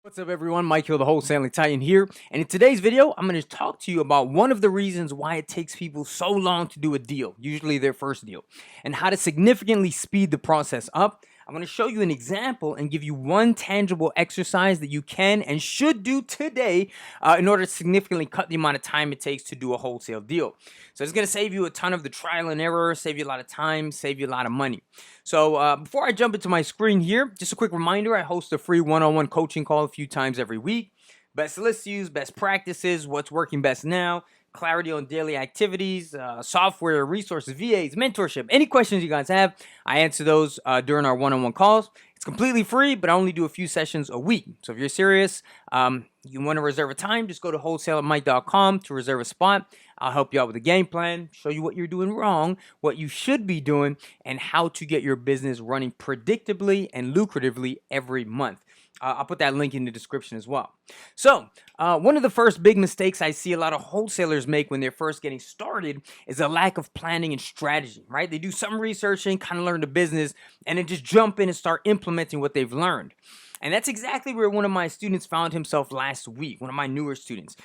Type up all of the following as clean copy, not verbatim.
What's up, everyone? Mike Hill, the Wholesaling Titan here. And in today's video, I'm going to talk to you about one of the reasons why it takes people so long to do a deal, usually their first deal, and how to significantly speed the process up. I'm going to show you an example and give you one tangible exercise that you can and should do today in order to significantly cut the amount of time it takes to do a wholesale deal. So it's going to save you a ton of the trial and error, save you a lot of time, save you a lot of money. So before I jump into my screen here, just a quick reminder, I host a free one-on-one coaching call a few times every week. Best lists to use, best practices, what's working best now, clarity on daily activities, software, resources, VAs, mentorship, any questions you guys have, I answer those during our one-on-one calls. It's completely free, but I only do a few sessions a week. So if you're serious, you want to reserve a time, just go to wholesaleatmike.com to reserve a spot. I'll help you out with a game plan, show you what you're doing wrong, what you should be doing, and how to get your business running predictably and lucratively every month. I'll put that link in the description as well. So one of the first big mistakes I see a lot of wholesalers make when they're first getting started is a lack of planning and strategy, right? They do some researching, kind of learn the business, and then just jump in and start implementing what they've learned. And that's exactly where one of my students found himself last week, one of my newer students.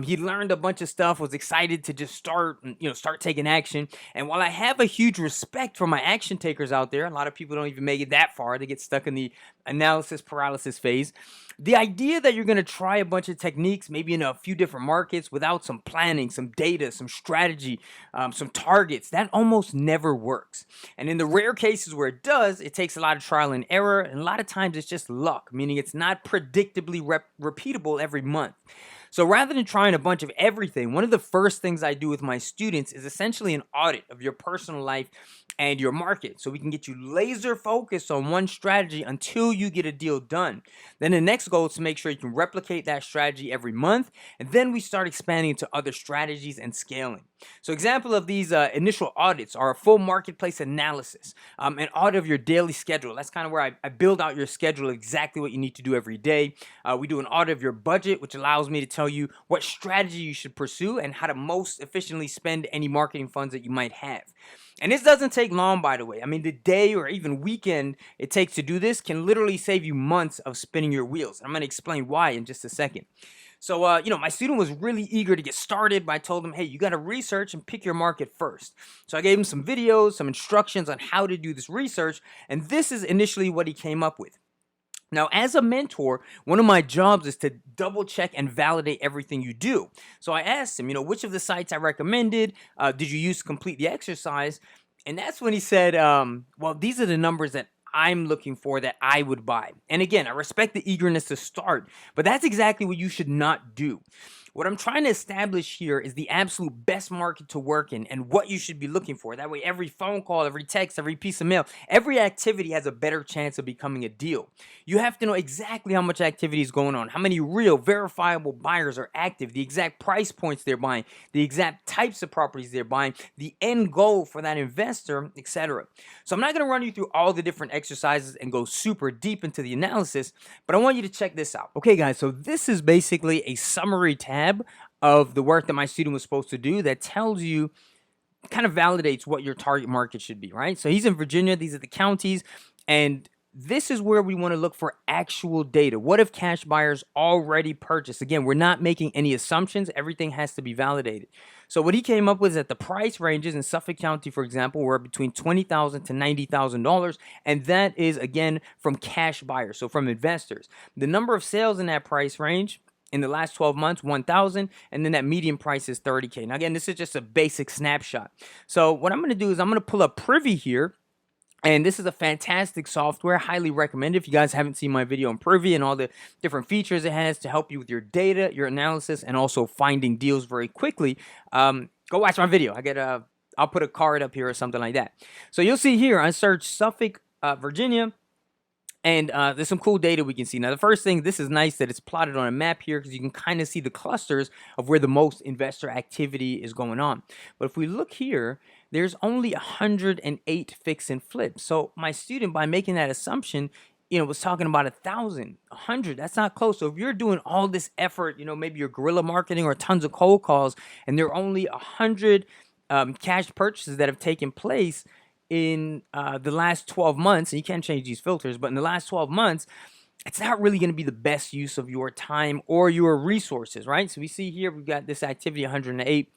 He learned a bunch of stuff, was excited to just start taking action. And while I have a huge respect for my action takers out there, a lot of people don't even make it that far. They get stuck in the analysis paralysis phase. The idea that you're going to try a bunch of techniques, maybe in a few different markets without some planning, some data, some strategy, some targets, that almost never works. And in the rare cases where it does, it takes a lot of trial and error. And a lot of times it's just luck, meaning it's not predictably repeatable every month. So rather than trying a bunch of everything, one of the first things I do with my students is essentially an audit of your personal life and your market, so we can get you laser focused on one strategy until you get a deal done. Then the next goal is to make sure you can replicate that strategy every month, and then we start expanding into other strategies and scaling. So example of these initial audits are a full marketplace analysis, an audit of your daily schedule. That's kind of where I build out your schedule, exactly what you need to do every day. We do an audit of your budget, which allows me to tell you what strategy you should pursue and how to most efficiently spend any marketing funds that you might have. And this doesn't take long, by the way. I mean, the day or even weekend it takes to do this can literally save you months of spinning your wheels. I'm going to explain why in just a second. So, my student was really eager to get started, but I told him, hey, you got to research and pick your market first. So I gave him some videos, some instructions on how to do this research, and this is initially what he came up with. Now, as a mentor, one of my jobs is to double check and validate everything you do. So I asked him, which of the sites I recommended, did you use to complete the exercise? And that's when he said, well, these are the numbers that I'm looking for that I would buy. And again, I respect the eagerness to start, but that's exactly what you should not do. What I'm trying to establish here is the absolute best market to work in and what you should be looking for. That way, every phone call, every text, every piece of mail, every activity has a better chance of becoming a deal. You have to know exactly how much activity is going on, how many real verifiable buyers are active, the exact price points they're buying, the exact types of properties they're buying, the end goal for that investor, etc. So I'm not going to run you through all the different exercises and go super deep into the analysis, but I want you to check this out. Okay, guys, so this is basically a summary tab of the work that my student was supposed to do that tells you, kind of validates what your target market should be, right? So he's in Virginia, these are the counties, and this is where we want to look for actual data. What if cash buyers already purchased? Again, we're not making any assumptions. Everything has to be validated. So what he came up with is that the price ranges in Suffolk County, for example, were between $20,000 to $90,000, and that is, again, from cash buyers, so from investors. The number of sales in that price range in the last 12 months, 1,000, and then that median price is 30K. Now, again, this is just a basic snapshot. So what I'm going to do is I'm going to pull up Privy here, and this is a fantastic software, highly recommended. If you guys haven't seen my video on Privy and all the different features it has to help you with your data, your analysis, and also finding deals very quickly, go watch my video. I'll put a card up here or something like that. So you'll see here, I searched Suffolk, Virginia, and there's some cool data we can see. Now, the first thing, this is nice that it's plotted on a map here because you can kind of see the clusters of where the most investor activity is going on. But if we look here, there's only 108 fix and flips. So my student, by making that assumption, was talking about 1,000, 100. That's not close. So if you're doing all this effort, maybe you're guerrilla marketing or tons of cold calls, and there are only 100 cash purchases that have taken place in the last 12 months, and you can't change these filters, but in the last 12 months, it's not really going to be the best use of your time or your resources, right? So we see here we've got this activity 108.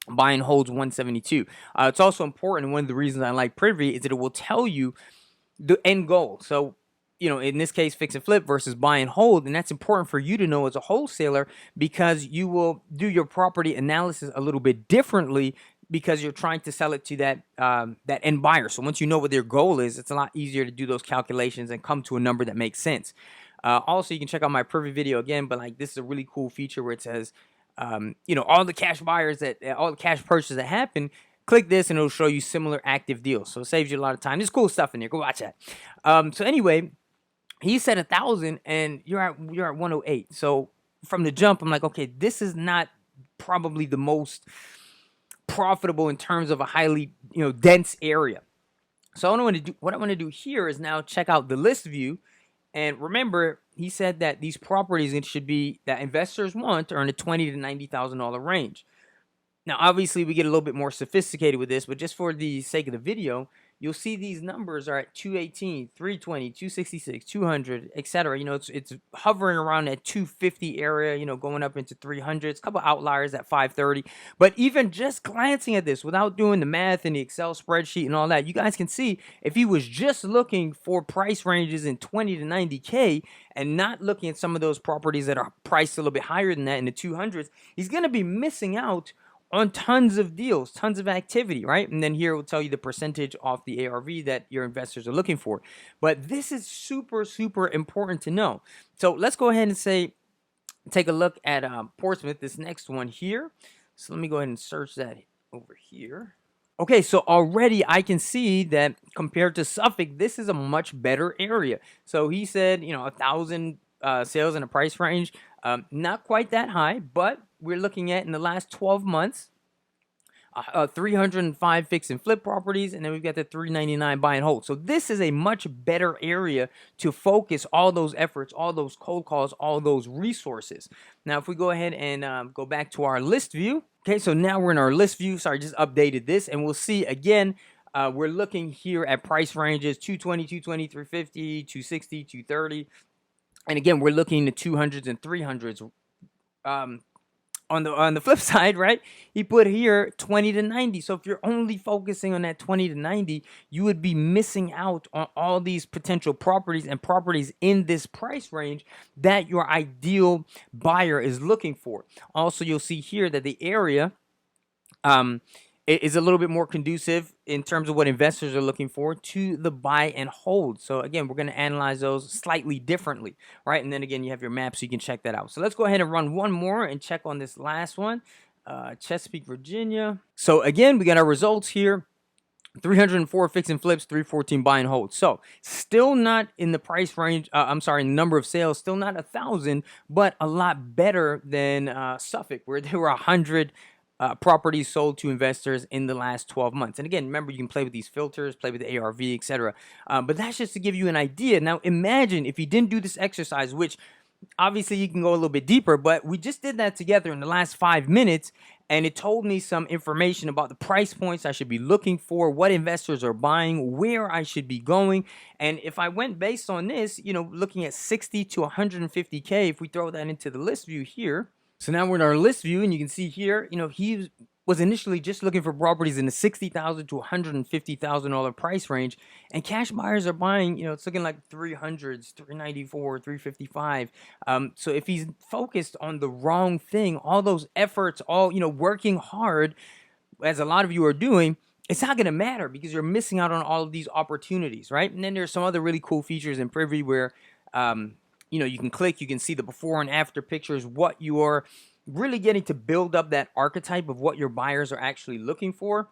Buy and holds 172. It's also important. One of the reasons I like Privy is that it will tell you the end goal. So, in this case, fix and flip versus buy and hold. And that's important for you to know as a wholesaler, because you will do your property analysis a little bit differently because you're trying to sell it to that end buyer. So once you know what their goal is, it's a lot easier to do those calculations and come to a number that makes sense. Also, you can check out my Privy video again, but like this is a really cool feature where it says, all the cash buyers all the cash purchases that happen, click this and it'll show you similar active deals. So it saves you a lot of time. There's cool stuff in there. Go watch that. So anyway, he said 1,000 and you're at 108. So from the jump, I'm like, okay, this is not probably the most profitable in terms of a highly, dense area. So what I want to do here is now check out the list view. And remember, he said that these properties should be that investors want to earn a $20,000 to $90,000 range. Now, obviously, we get a little bit more sophisticated with this, but just for the sake of the video, you'll see these numbers are at 218, 320, 266, 200, etc. It's hovering around that 250 area, going up into 300s, a couple outliers at 530. But even just glancing at this without doing the math in the Excel spreadsheet and all that, you guys can see if he was just looking for price ranges in 20 to 90K and not looking at some of those properties that are priced a little bit higher than that in the 200s, he's going to be missing out on tons of deals, tons of activity, right? And then here it will tell you the percentage off the ARV that your investors are looking for. But this is super, super important to know. So let's go ahead and take a look at Portsmouth, this next one here. So let me go ahead and search that over here. Okay, so already I can see that compared to Suffolk, this is a much better area. So he said, 1,000 sales in a price range, not quite that high, but we're looking at in the last 12 months, 305 fix and flip properties, and then we've got the 399 buy and hold. So this is a much better area to focus all those efforts, all those cold calls, all those resources. Now, if we go ahead and go back to our list view, okay, so now we're in our list view. Sorry, just updated this, and we'll see again. We're looking here at price ranges 220, 220, 350, 260, 230. And again, we're looking at 200s and 300s. On the flip side, right, he put here 20 to 90. So if you're only focusing on that 20 to 90, you would be missing out on all these potential properties and properties in this price range that your ideal buyer is looking for. Also, you'll see here that the area is a little bit more conducive in terms of what investors are looking for to the buy and hold. So again, we're going to analyze those slightly differently, right? And then again, you have your map, so you can check that out. So let's go ahead and run one more and check on this last one, Chesapeake, Virginia. So again, we got our results here. 304 fix and flips, 314 buy and hold. So still not in the price range. Number of sales, still not 1,000, but a lot better than Suffolk, where there were 100 properties sold to investors in the last 12 months. And again, remember, you can play with these filters, play with the ARV, etc. But that's just to give you an idea. Now, imagine if you didn't do this exercise, which obviously you can go a little bit deeper, but we just did that together in the last 5 minutes, and it told me some information about the price points I should be looking for, what investors are buying, where I should be going. And if I went based on this, looking at 60 to 150K, if we throw that into the list view here. So now we're in our list view, and you can see here, he was initially just looking for properties in the $60,000 to $150,000 price range, and cash buyers are buying, it's looking like 300s, 394, 355. So if he's focused on the wrong thing, all those efforts, all, working hard, as a lot of you are doing, it's not going to matter because you're missing out on all of these opportunities, right? And then there's some other really cool features in Privy where, you can click, you can see the before and after pictures, what you are really getting to build up that archetype of what your buyers are actually looking for.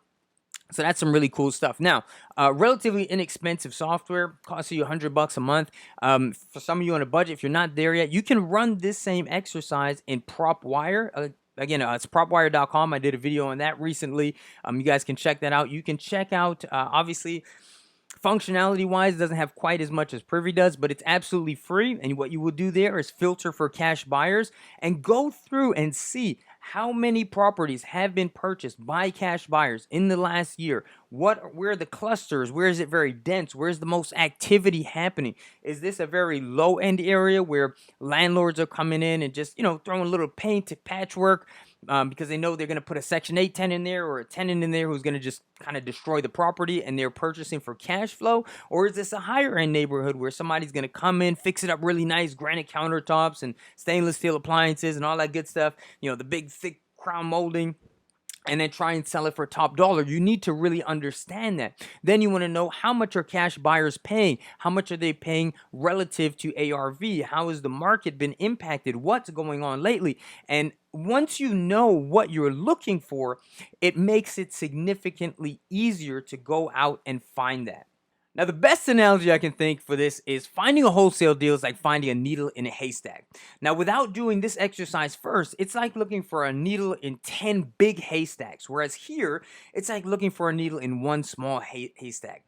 So that's some really cool stuff. Now, relatively inexpensive software, costs you $100 a month. For some of you on a budget, if you're not there yet, you can run this same exercise in PropWire. Again, it's propwire.com. I did a video on that recently. You guys can check that out. You can check out, obviously, functionality-wise, it doesn't have quite as much as Privy does, but it's absolutely free. And what you will do there is filter for cash buyers and go through and see how many properties have been purchased by cash buyers in the last year. Where are the clusters? Where is it very dense? Where's the most activity happening? Is this a very low end area where landlords are coming in and just, throwing a little paint to patchwork, because they know they're going to put a Section 8 tenant in there or a tenant in there who's going to just kind of destroy the property, and they're purchasing for cash flow? Or is this a higher end neighborhood where somebody's going to come in, fix it up really nice, granite countertops and stainless steel appliances and all that good stuff, the big thick crown molding, and then try and sell it for top dollar? You need to really understand that. Then you want to know, how much are cash buyers paying? How much are they paying relative to ARV? How has the market been impacted? What's going on lately? And once you know what you're looking for, it makes it significantly easier to go out and find that. Now, the best analogy I can think for this is finding a wholesale deal is like finding a needle in a haystack. Now, without doing this exercise first, it's like looking for a needle in 10 big haystacks, whereas here, it's like looking for a needle in one small haystack.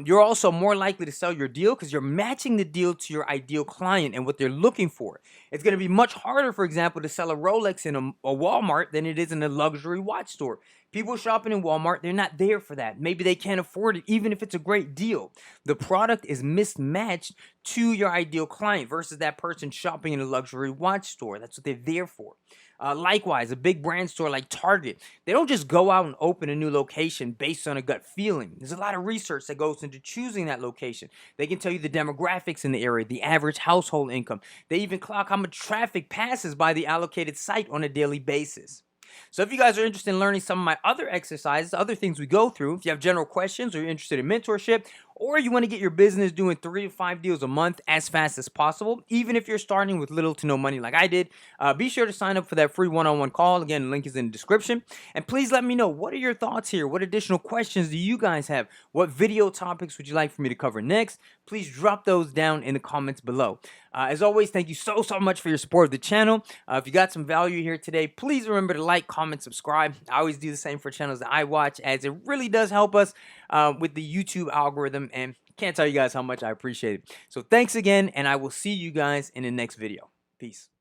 You're also more likely to sell your deal because you're matching the deal to your ideal client and what they're looking for. It's going to be much harder, for example, to sell a Rolex in a Walmart than it is in a luxury watch store. People shopping in Walmart, they're not there for that. Maybe they can't afford it, even if it's a great deal. The product is mismatched to your ideal client versus that person shopping in a luxury watch store. That's what they're there for. Likewise, a big brand store like Target, they don't just go out and open a new location based on a gut feeling. There's a lot of research that goes into choosing that location. They can tell you the demographics in the area, the average household income. They even clock how much traffic passes by the allocated site on a daily basis. So if you guys are interested in learning some of my other exercises, other things we go through, if you have general questions or you're interested in mentorship, or you want to get your business doing 3 to 5 deals a month as fast as possible, even if you're starting with little to no money like I did, be sure to sign up for that free one-on-one call. Again, link is in the description. And please let me know, what are your thoughts here? What additional questions do you guys have? What video topics would you like for me to cover next? Please drop those down in the comments below. As always, thank you so much for your support of the channel. If you got some value here today, please remember to like, comment, subscribe. I always do the same for channels that I watch, as it really does help us with the YouTube algorithm, and can't tell you guys how much I appreciate it. So thanks again, and I will see you guys in the next video. Peace.